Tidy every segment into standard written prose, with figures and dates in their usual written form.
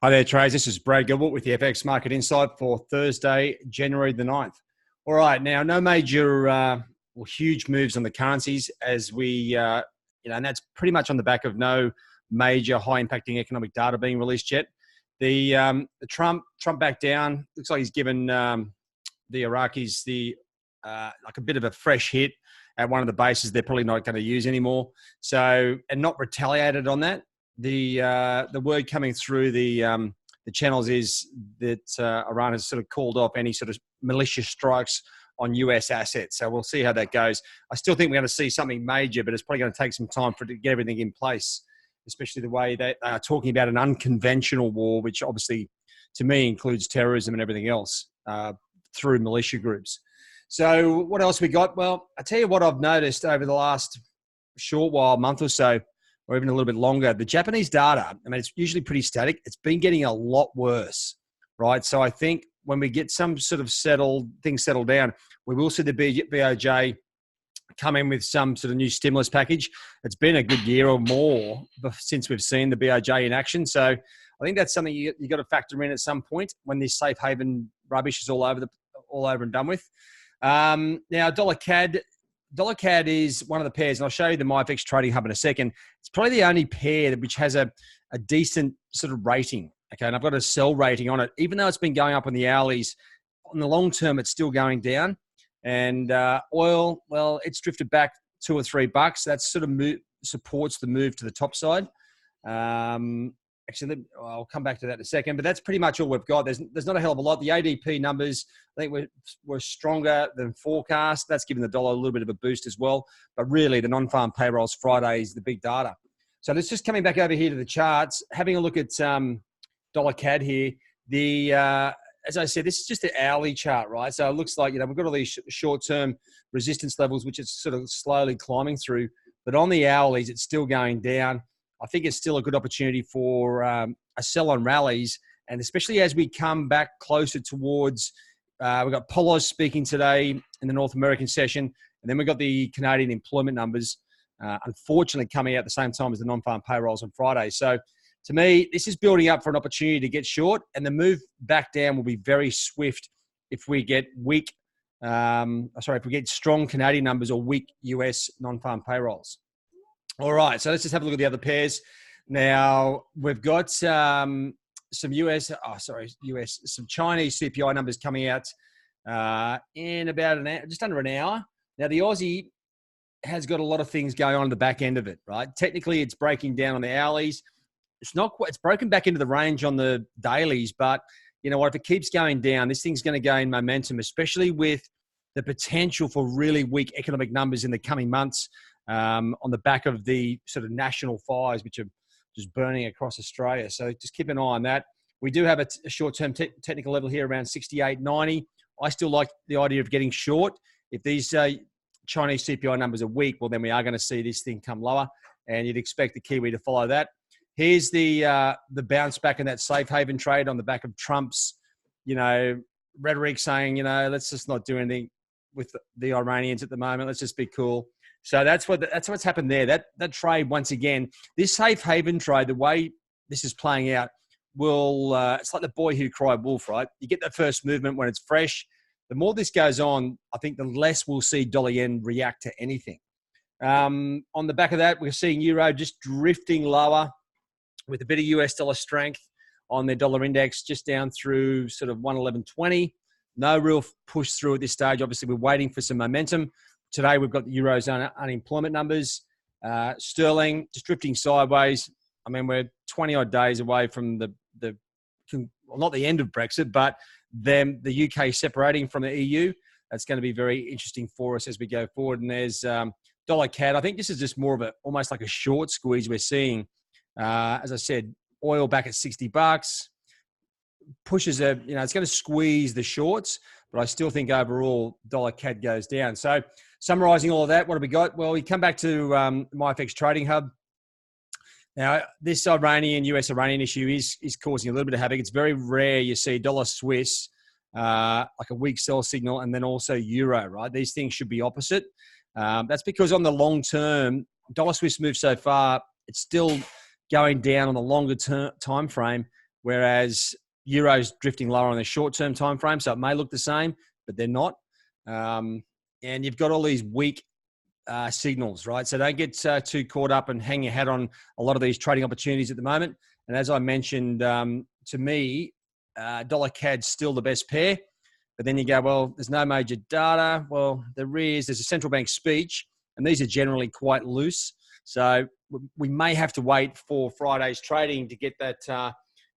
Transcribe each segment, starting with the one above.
Hi there, traders. This is Brad Gilbert with the FX Market Insight for Thursday, January the 9th. All right, now no major or huge moves on the currencies as and that's pretty much on the back of no major high-impacting economic data being released yet. The Trump back down. Looks like he's given the Iraqis like a bit of a fresh hit at one of the bases they're probably not going to use anymore. So, and not retaliated on that. The word coming through the channels is that Iran has sort of called off any sort of malicious strikes on US assets. So we'll see how that goes. I still think we're going to see something major, but it's probably going to take some time for it to get everything in place, especially the way they are talking about an unconventional war, which obviously to me includes terrorism and everything else through militia groups. So what else we got? Well, I tell you what I've noticed over the last short while, month or so, or even a little bit longer, the Japanese data, I mean, it's usually pretty static. It's been getting a lot worse, right? So I think when we get some sort of things settled down, we will see the BOJ come in with some sort of new stimulus package. It's been a good year or more since we've seen the BOJ in action. So I think that's something you got to factor in at some point when this safe haven rubbish is all over and done with. Now, dollar CAD is one of the pairs, and I'll show you the MyFX Trading Hub in a second. It's probably the only pair which has a decent sort of rating. Okay, and I've got a sell rating on it. Even though it's been going up on the hourlies, on the long term, it's still going down. And oil, well, it's drifted back $2 or $3. That sort of supports the move to the top side. Actually, I'll come back to that in a second, but that's pretty much all we've got. There's not a hell of a lot. The ADP numbers, I think we're stronger than forecast. That's given the dollar a little bit of a boost as well. But really, the non-farm payrolls Friday is the big data. So let's just coming back over here to the charts, having a look at dollar CAD here. As I said, this is just an hourly chart, right? So it looks like, we've got all these short-term resistance levels, which it's sort of slowly climbing through. But on the hourlies, it's still going down. I think it's still a good opportunity for a sell on rallies, and especially as we come back closer towards, we've got Polos speaking today in the North American session, and then we've got the Canadian employment numbers, unfortunately coming out at the same time as the non-farm payrolls on Friday. So to me, this is building up for an opportunity to get short, and the move back down will be very swift if we get if we get strong Canadian numbers or weak US non-farm payrolls. All right, so let's just have a look at the other pairs. Now, we've got some Chinese CPI numbers coming out in about an hour, just under an hour. Now, the Aussie has got a lot of things going on in the back end of it, right? Technically, it's breaking down on the hourlies. It's broken back into the range on the dailies, but you know what? If it keeps going down, this thing's going to gain momentum, especially with the potential for really weak economic numbers in the coming months. On the back of the sort of national fires, which are just burning across Australia. So just keep an eye on that. We do have a short-term technical level here around 68.90. I still like the idea of getting short. If these Chinese CPI numbers are weak, well, then we are going to see this thing come lower, and you'd expect the Kiwi to follow that. Here's the bounce back in that safe haven trade on the back of Trump's, rhetoric saying, let's just not do anything with the Iranians at the moment. Let's just be cool. So that's what's happened there. That trade, once again, this safe haven trade, the way this is playing out, it's like the boy who cried wolf, right? You get that first movement when it's fresh. The more this goes on, I think the less we'll see dollar yen react to anything. On the back of that, we're seeing euro just drifting lower with a bit of US dollar strength on their dollar index, just down through sort of 111.20. No real push through at this stage. Obviously, we're waiting for some momentum. Today, we've got the Eurozone unemployment numbers. Sterling just drifting sideways. I mean, we're 20-odd days away from not the end of Brexit, but the UK separating from the EU. That's going to be very interesting for us as we go forward. And there's dollar CAD. I think this is just more of almost like a short squeeze we're seeing. As I said, oil back at $60. Pushes it's going to squeeze the shorts, but I still think overall dollar CAD goes down. So summarizing all of that, what have we got? Well, we come back to MyFX Trading Hub. Now, this US-Iranian issue is causing a little bit of havoc. It's very rare you see dollar Swiss, like a weak sell signal, and then also euro, right? These things should be opposite. That's because on the long term, dollar Swiss moves so far, it's still going down on the longer time frame. whereas Euro's drifting lower on the short-term time frame, so it may look the same, but they're not. And you've got all these weak signals, right? So don't get too caught up and hang your hat on a lot of these trading opportunities at the moment. And as I mentioned, to me, dollar CAD's still the best pair. But then you go, well, there's no major data. Well, there is. There's a central bank speech, and these are generally quite loose. So we may have to wait for Friday's trading to get that,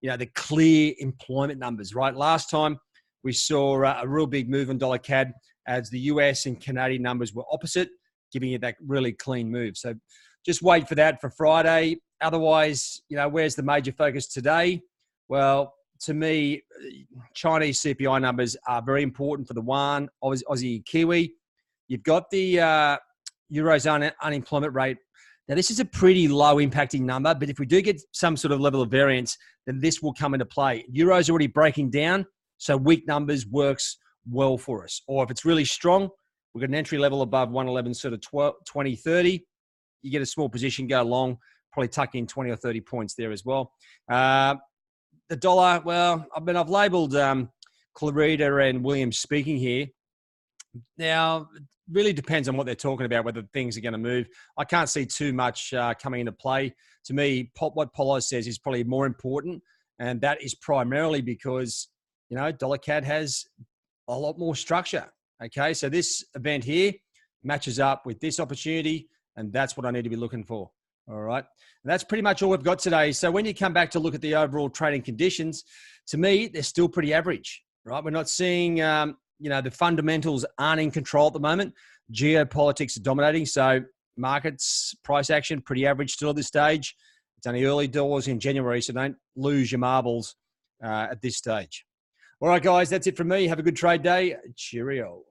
the clear employment numbers, right? Last time we saw a real big move on dollar CAD as the US and Canadian numbers were opposite, giving it that really clean move. So just wait for that for Friday. Otherwise, where's the major focus today? Well, to me, Chinese CPI numbers are very important for the yuan, Aussie, Kiwi. You've got the Eurozone unemployment rate. Now, this is a pretty low impacting number, but if we do get some sort of level of variance, then this will come into play. Euro's already breaking down, so weak numbers works well for us. Or if it's really strong, we've got an entry level above 111, sort of 20, 30. You get a small position, go long, probably tuck in 20 or 30 points there as well. The dollar, well, I've labelled Clarita and Williams speaking here. Now, it really depends on what they're talking about, whether things are going to move. I can't see too much coming into play. To me, what Polo says is probably more important, and that is primarily because, dollar CAD has a lot more structure. Okay, so this event here matches up with this opportunity, and that's what I need to be looking for. All right, and that's pretty much all we've got today. So when you come back to look at the overall trading conditions, to me, they're still pretty average, right? We're not seeing, the fundamentals aren't in control at the moment. Geopolitics are dominating, so markets, price action, pretty average still at this stage. It's only early doors in January, so don't lose your marbles at this stage. All right, guys, that's it from me. Have a good trade day. Cheerio.